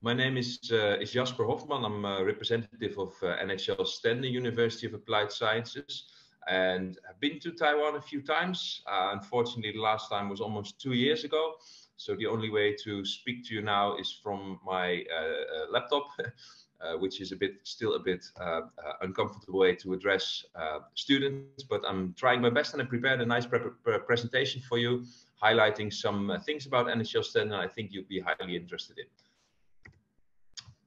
My name is Jasper Hofman. I'm a representative of NHL Stenden University of Applied Sciences, and I've been to Taiwan a few times. Unfortunately, the last time was almost 2 years ago. So the only way to speak to you now is from my laptop, which is still a bit uncomfortable way to address students. But I'm trying my best, and I prepared a nice presentation for you, highlighting some things about NHL Stenden I think you'd be highly interested in.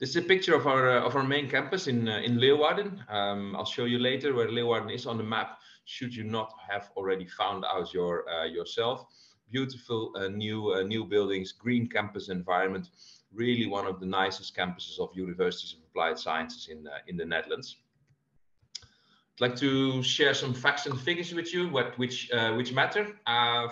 This is a picture of our main campus in Leeuwarden. I'll show you later where Leeuwarden is on the map, should you not have already found out yourself. Beautiful new buildings, green campus environment, really one of the nicest campuses of universities of applied sciences in the Netherlands. I'd like to share some facts and figures with you, which matter.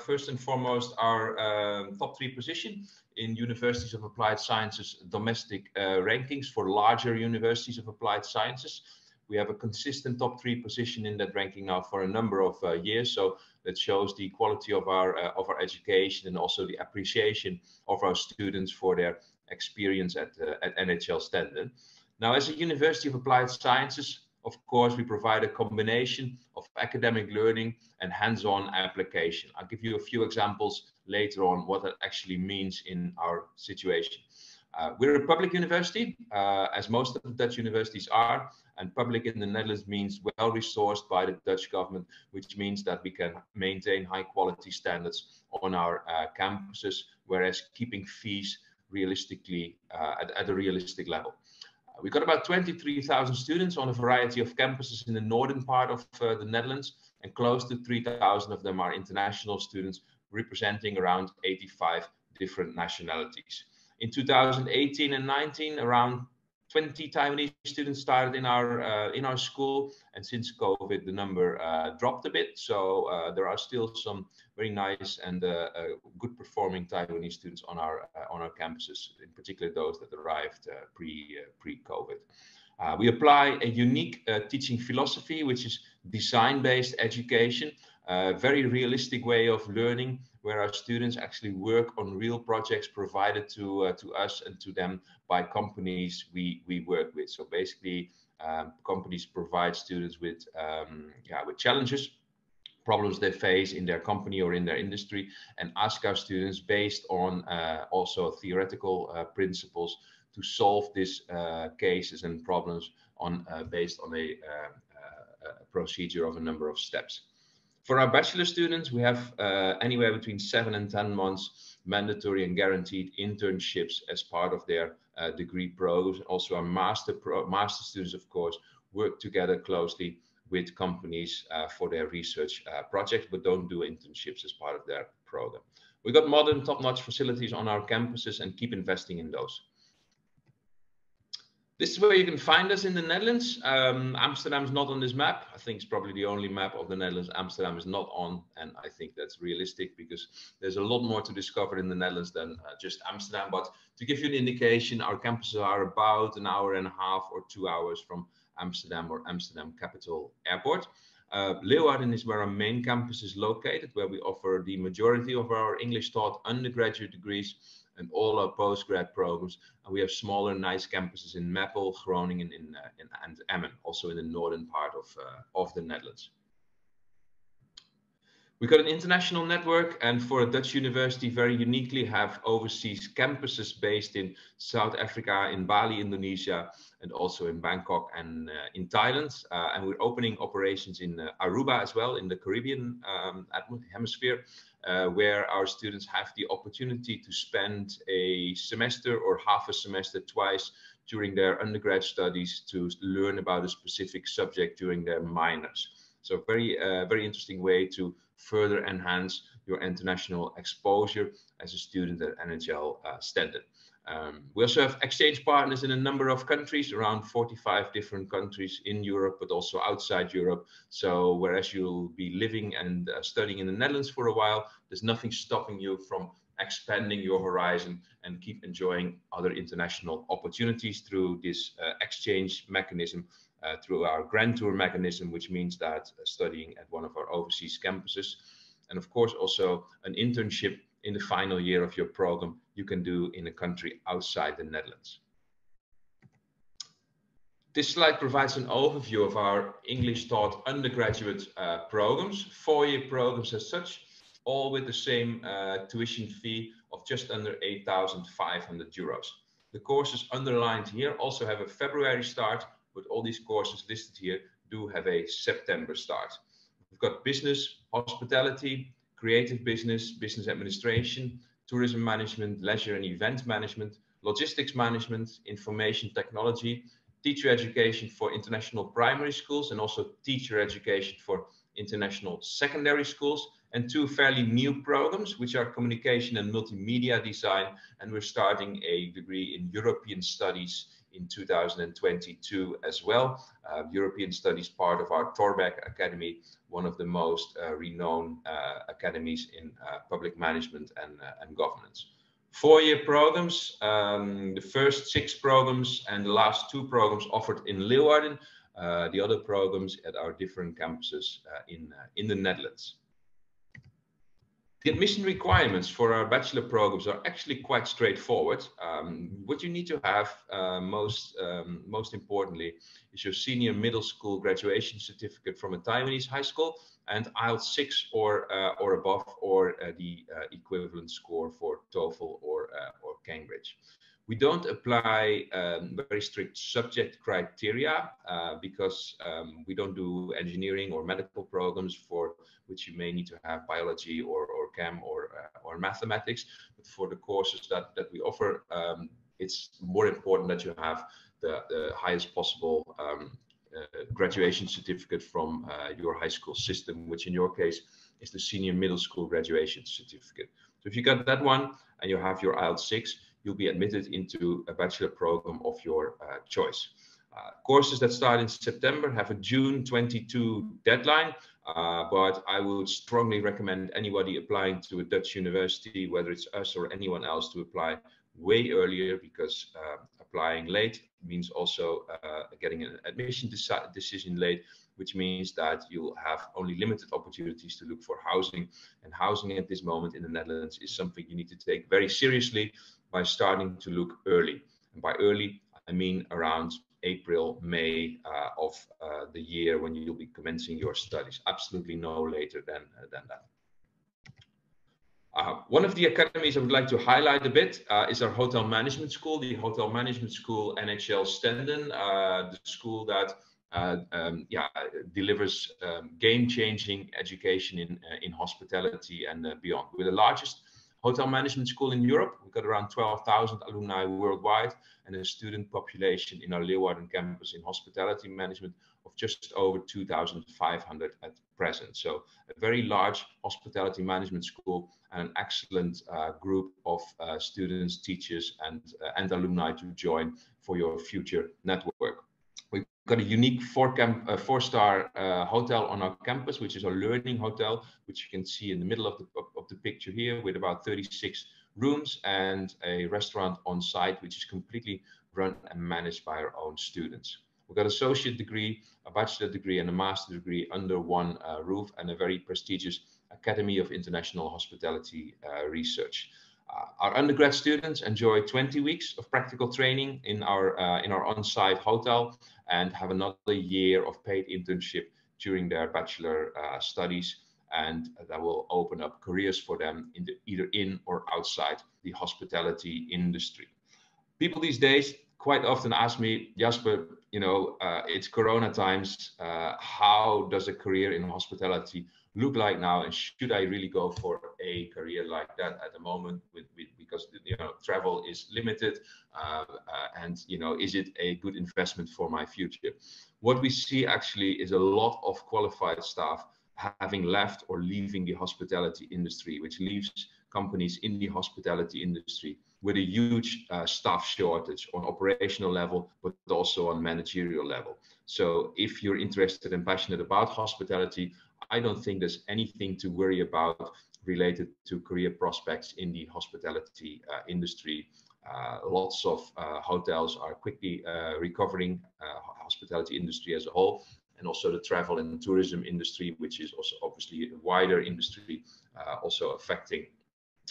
First and foremost, our top 3 position in universities of applied sciences domestic rankings for larger universities of applied sciences. We have a consistent top 3 position in that ranking now for a number of years. So that shows the quality of our education and also the appreciation of our students for their experience at NHL Stenden. Now, as a University of Applied Sciences, of course, we provide a combination of academic learning and hands-on application. I'll give you a few examples later on what that actually means in our situation. We're a public university, as most of the Dutch universities are, and public in the Netherlands means well resourced by the Dutch government, which means that we can maintain high quality standards on our campuses, whereas keeping fees realistically at a realistic level. We've got about 23,000 students on a variety of campuses in the northern part of the Netherlands, and close to 3,000 of them are international students representing around 85 different nationalities. In 2018 and 19, around 20 Taiwanese students started in our school, and since COVID, the number dropped a bit. So there are still some very nice and good performing Taiwanese students on our campuses, in particular those that arrived pre-COVID. We apply a unique teaching philosophy, which is design-based education, a very realistic way of learning, where our students actually work on real projects provided to us and to them by companies we work with. So basically, companies provide students with challenges, problems they face in their company or in their industry, and ask our students based on also theoretical principles to solve these cases and problems based on a procedure of a number of steps. For our bachelor students, we have anywhere between 7 and 10 months mandatory and guaranteed internships as part of their degree programs. Also, our master students, of course, work together closely with companies for their research projects, but don't do internships as part of their program. We've got modern, top-notch facilities on our campuses and keep investing in those. This is where you can find us in the Netherlands. Amsterdam is not on this map. I think it's probably the only map of the Netherlands Amsterdam is not on, and I think that's realistic because there's a lot more to discover in the Netherlands than just Amsterdam. But to give you an indication, our campuses are about an hour and a half or 2 hours from Amsterdam or Amsterdam Capital Airport. Leeuwarden is where our main campus is located, where we offer the majority of our English taught undergraduate degrees and all our postgrad programs. And we have smaller, nice campuses in Meppel, Groningen, and Emmen, also in the northern part of the Netherlands. We've got an international network, and for a Dutch university, very uniquely have overseas campuses based in South Africa, in Bali, Indonesia, and also in Bangkok and in Thailand. And we're opening operations in Aruba as well, in the Caribbean hemisphere, where our students have the opportunity to spend a semester or half a semester twice during their undergrad studies to learn about a specific subject during their minors. So very interesting way to further enhance your international exposure as a student at NHL Stenden. We also have exchange partners in a number of countries, around 45 different countries in Europe, but also outside Europe. So whereas you'll be living and studying in the Netherlands for a while, there's nothing stopping you from expanding your horizon and keep enjoying other international opportunities through this exchange mechanism, through our Grand Tour mechanism, which means that studying at one of our overseas campuses, and of course also an internship in the final year of your program you can do in a country outside the Netherlands. This slide provides an overview of our English taught undergraduate programs, 4-year programs as such, all with the same tuition fee of just under 8,500 euros. The courses underlined here also have a February start, but all these courses listed here do have a September start. We've got business, hospitality, creative business, business administration, tourism management, leisure and event management, logistics management, information technology, teacher education for international primary schools, and also teacher education for international secondary schools, and 2 fairly new programs, which are communication and multimedia design. And we're starting a degree in European studies in 2022 as well. European studies, part of our Torbeck Academy, one of the most renowned academies in public management and governance. 4-year programs, the first 6 programs and the last 2 programs offered in Leeuwarden, the other programs at our different campuses in the Netherlands. The admission requirements for our bachelor programs are actually quite straightforward. What you need to have most importantly is your senior middle school graduation certificate from a Taiwanese high school and IELTS 6 or above, or the equivalent score for TOEFL or Cambridge. We don't apply very strict subject criteria because we don't do engineering or medical programs for which you may need to have biology or chem or mathematics. But for the courses that we offer, it's more important that you have the highest possible graduation certificate from your high school system, which in your case is the senior middle school graduation certificate. So if you got that one and you have your IELTS 6, you'll be admitted into a bachelor program of your choice. Courses that start in September have a June 22 deadline, but I would strongly recommend anybody applying to a Dutch university, whether it's us or anyone else, to apply way earlier, because applying late means also getting an admission decision late, which means that you'll have only limited opportunities to look for housing. And housing at this moment in the Netherlands is something you need to take very seriously by starting to look early. And by early, I mean around April, May of the year when you'll be commencing your studies. Absolutely no later than that. One of the academies I would like to highlight a bit is our hotel management school, the Hotel Management School NHL Stenden, the school that delivers game-changing education in hospitality and beyond. We're the largest hotel management school in Europe. We've got around 12,000 alumni worldwide and a student population in our Leeuwarden campus in hospitality management of just over 2,500 at present. So a very large hospitality management school and an excellent group of students, teachers, and alumni to join for your future network. We've got a unique 4-star hotel on our campus, which is our learning hotel, which you can see in the middle of the picture here, with about 36 rooms and a restaurant on site, which is completely run and managed by our own students. We've got an associate degree, a bachelor degree, and a master degree under one roof, and a very prestigious Academy of International Hospitality Research. Our undergrad students enjoy 20 weeks of practical training in our on-site hotel and have another year of paid internship during their bachelor studies, and that will open up careers for them either in or outside the hospitality industry. People these days quite often ask me, Jasper, it's Corona times. How does a career in hospitality look like now, and should I really go for a career like that at the moment because travel is limited, and is it a good investment for my future? What we see actually is a lot of qualified staff having left or leaving the hospitality industry, which leaves companies in the hospitality industry with a huge staff shortage on operational level, but also on managerial level. So if you're interested and passionate about hospitality, I don't think there's anything to worry about related to career prospects in the hospitality industry. Lots of hotels are quickly recovering, hospitality industry as a whole, and also the travel and tourism industry, which is also obviously a wider industry, also affecting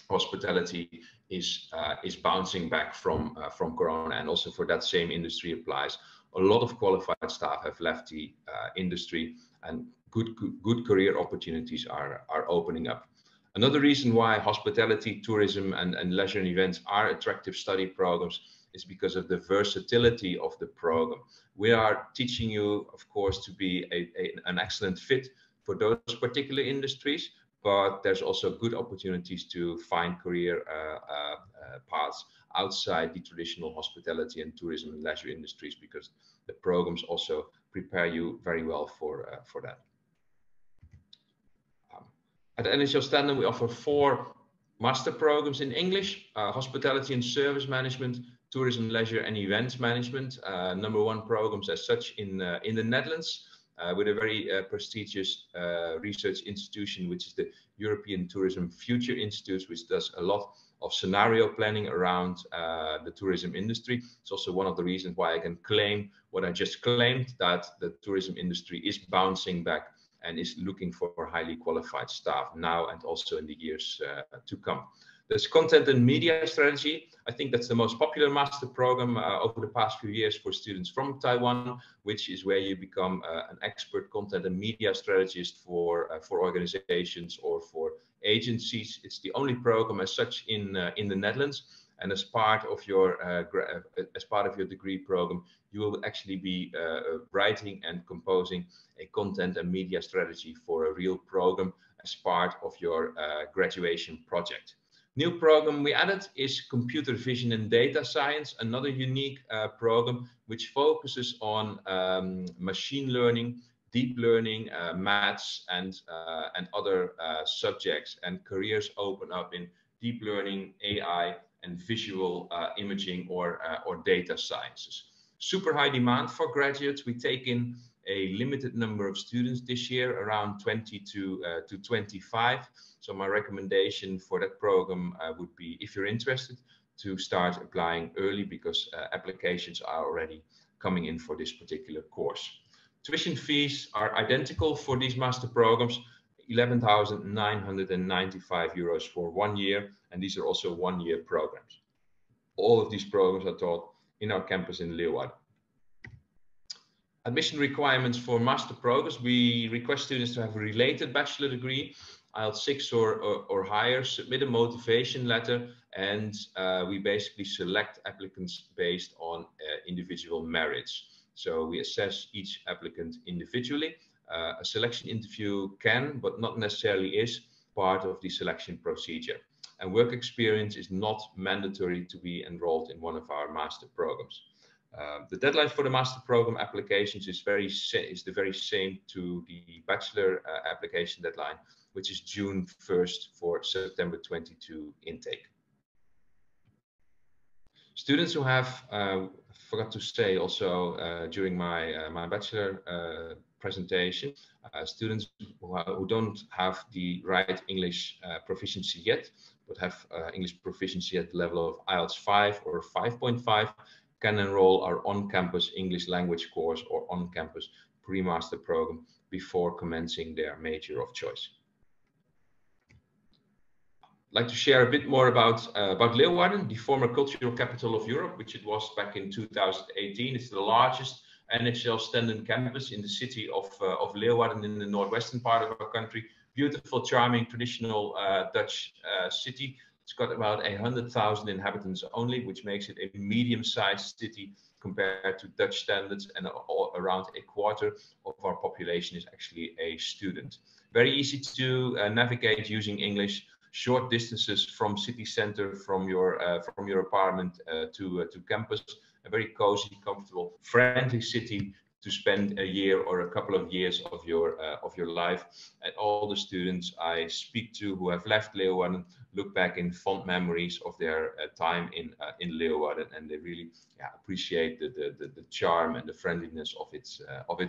hospitality is bouncing back from Corona, and also for that same industry applies. A lot of qualified staff have left the industry, and good career opportunities are opening up. Another reason why hospitality, tourism, and leisure and events are attractive study programs is because of the versatility of the program. We are teaching you, of course, to be an excellent fit for those particular industries, but there's also good opportunities to find career paths outside the traditional hospitality and tourism and leisure industries, because the programs also prepare you very well for that. At NHL Stenden, we offer 4 master programs in English: hospitality and service management, tourism, leisure, and events management. #1 programs as such in the Netherlands, with a very prestigious research institution, which is the European Tourism Future Institute, which does a lot of scenario planning around the tourism industry. It's also one of the reasons why I can claim what I just claimed, that the tourism industry is bouncing back and is looking for highly qualified staff now and also in the years to come. There's content and media strategy. I think that's the most popular master program over the past few years for students from Taiwan, which is where you become an expert content and media strategist for organizations or for agencies. It's the only program as such in the Netherlands, and as part of your degree program, you will actually be writing and composing a content and media strategy for a real program as part of your graduation project. New program we added is computer vision and data science, another unique program which focuses on machine learning, deep learning, maths, and other subjects, and careers open up in deep learning, AI, and visual imaging or data sciences. Super high demand for graduates. We take in a limited number of students this year, around 20 to 25. So my recommendation for that program would be, if you're interested, to start applying early, because applications are already coming in for this particular course. Tuition fees are identical for these master programs, 11,995 euros for 1 year, and these are also 1-year programs. All of these programs are taught in our campus in Leeuwarden. Admission requirements for master programs: we request students to have a related bachelor degree, IELTS 6 or higher, submit a motivation letter, and we basically select applicants based on individual merits. So we assess each applicant individually. A selection interview can, but not necessarily is, part of the selection procedure. And work experience is not mandatory to be enrolled in one of our master programs. The deadline for the master program applications is the very same to the bachelor application deadline, which is June 1st for September 22 intake. Students who have, forgot to say also during my bachelor presentation, students who don't have the right English proficiency yet, but have English proficiency at the level of IELTS 5 or 5.5, can enroll our on-campus English language course or on-campus pre-master program before commencing their major of choice. I'd like to share a bit more about Leeuwarden, the former cultural capital of Europe, which it was back in 2018. It's the largest NHL Stenden campus in the city of Leeuwarden in the northwestern part of our country. Beautiful, charming, traditional Dutch city. It's got about 100,000 inhabitants only, which makes it a medium-sized city compared to Dutch standards, and around a quarter of our population is actually a student. Very easy to navigate using English. Short distances from city center, from your apartment to campus. A very cozy, comfortable, friendly city to spend a year or a couple of years of your life. And all the students I speak to who have left Leeuwarden look back in fond memories of their time in Leeuwarden, and they really appreciate the charm and the friendliness of its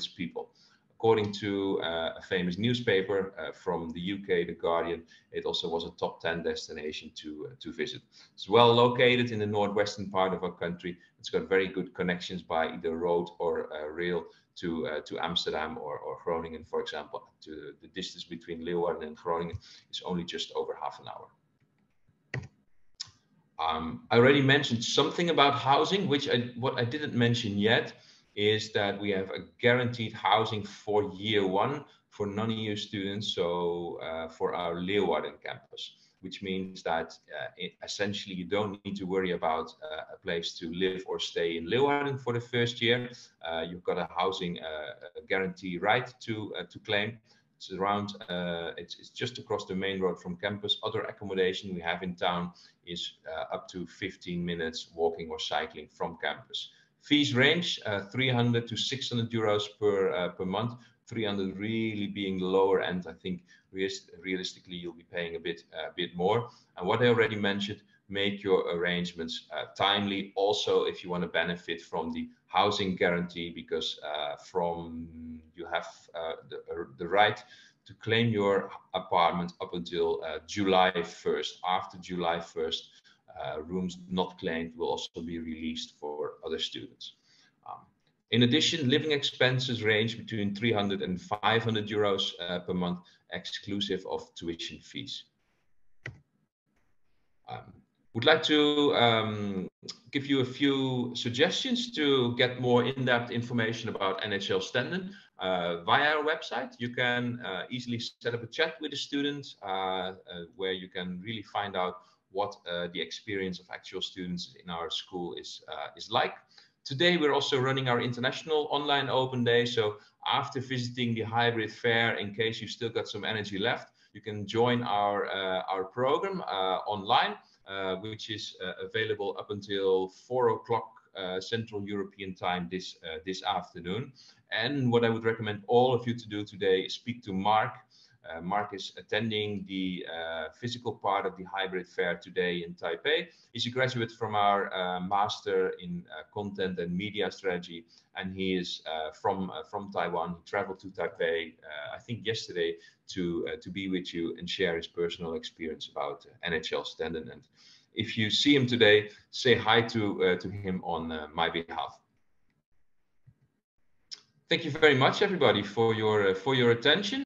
people. According to a famous newspaper from the UK, The Guardian, it also was a top 10 destination to visit. It's well located in the northwestern part of our country. It's got very good connections by either road or rail to Amsterdam or Groningen, for example. The distance between Leeuwarden and Groningen is only just over half an hour. I already mentioned something about housing, what I didn't mention yet is that we have a guaranteed housing for year one for non-EU students, so for our Leeuwarden campus, which means that essentially you don't need to worry about a place to live or stay in Leeuwarden for the first year. You've got a housing guarantee right to claim. It's around, it's just across the main road from campus. Other accommodation we have in town is up to 15 minutes walking or cycling from campus. Fees range 300 to 600 euros per month. 300 really being the lower end. I think realistically you'll be paying a bit more. And what I already mentioned, make your arrangements timely. Also, if you want to benefit from the housing guarantee, because you have the right to claim your apartment up until July 1st. After July 1st, rooms not claimed will also be released for other students. In addition, living expenses range between 300 and 500 euros per month, exclusive of tuition fees. Would like to give you a few suggestions to get more in-depth information about NHL Stenden via our website. You can easily set up a chat with a student where you can really find out what the experience of actual students in our school is like. Today, we're also running our international online open day. So after visiting the hybrid fair, in case you still got some energy left, you can join our program online, which is available up until 4 o'clock Central European time this afternoon. And what I would recommend all of you to do today is speak to Mark. Mark is attending the physical part of the hybrid fair today in Taipei. He's a graduate from our Master in Content and Media Strategy, and he is from Taiwan. He traveled to Taipei, I think yesterday, to be with you and share his personal experience about NHL Stenden. And if you see him today, say hi to him on my behalf. Thank you very much, everybody, for your attention.